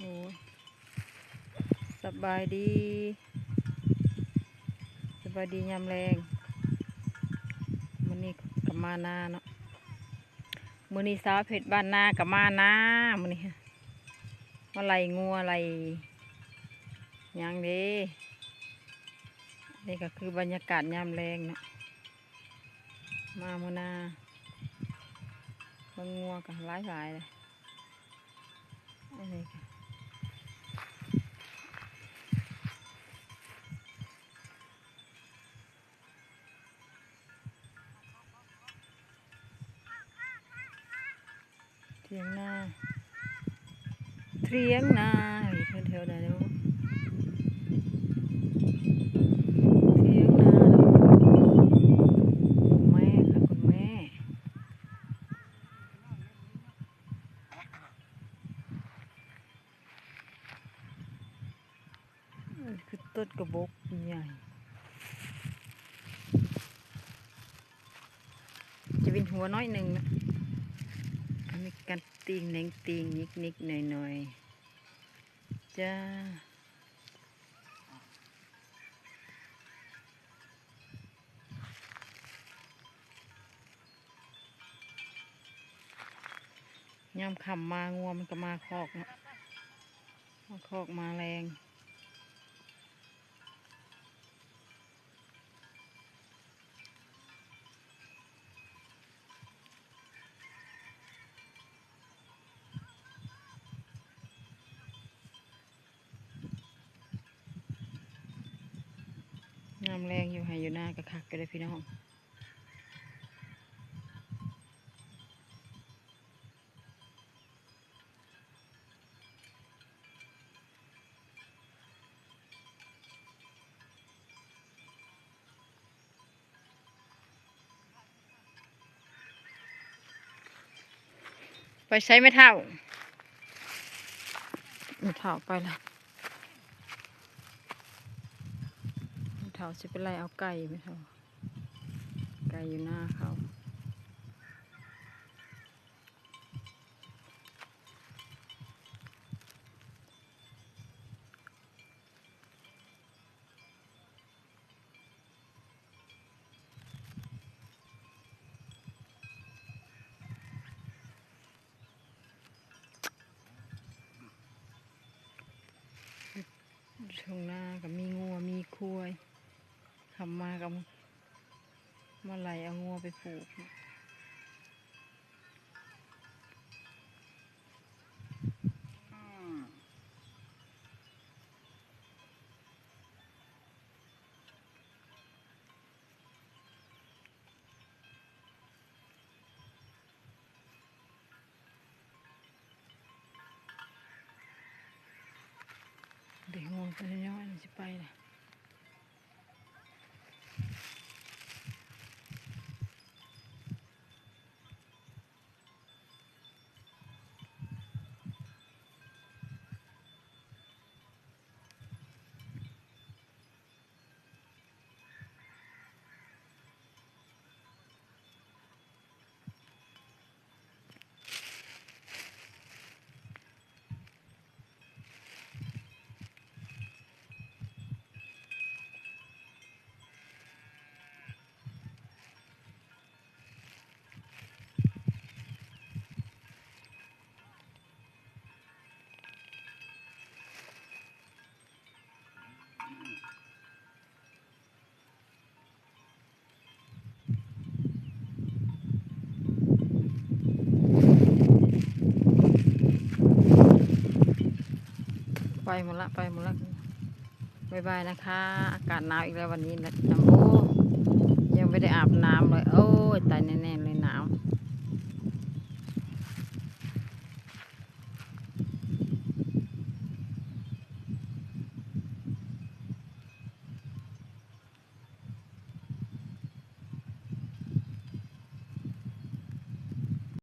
โอ้ยสบายดียามแรงมื้อนี้กับมานาเนาะมื้อนี้สาวเพชรบ้านนากับมานามื้อนี้มาไล่งัวไล่หยังเด้นี่ก็คือบรรยากาศยามแรงเนาะมามื้อนาบางงัวก็หลายเลยอันนี้ก็เถียงนาแถวๆไหนเนาะเถียงนาคุณแม่ค่ะคุณแม่คือต้นกระบอกใหญ่จะเป็นหัวน้อยหนึ่งนะมีการตีงแหนงตีงนิดหน่อยจ้ายามค่ำมางัวมันก็มาคอกเนาะมาคอกมาแรงยามแรงอยู่ให้อยู่หน้ากระคักก็ได้พี่น้องไปใช้ไม่เท่าไปละไม่เท่าสิเป็นไรเอาไก่ไม่เท่าไก่อยู่หน้าเขาช่วงหน้าก็มีงัวมีควายทำมากับมาไหลเอางัวไปผูกเด็กงัวตัวน้อยจะไปเลยไปหมดละบ๊ายบายนะคะอากาศหนาวอีกแล้ววันนี้นะจัมโบ้ยังไม่ได้อาบน้ำเลยโอ้ยตายแน่ๆเลยหนาว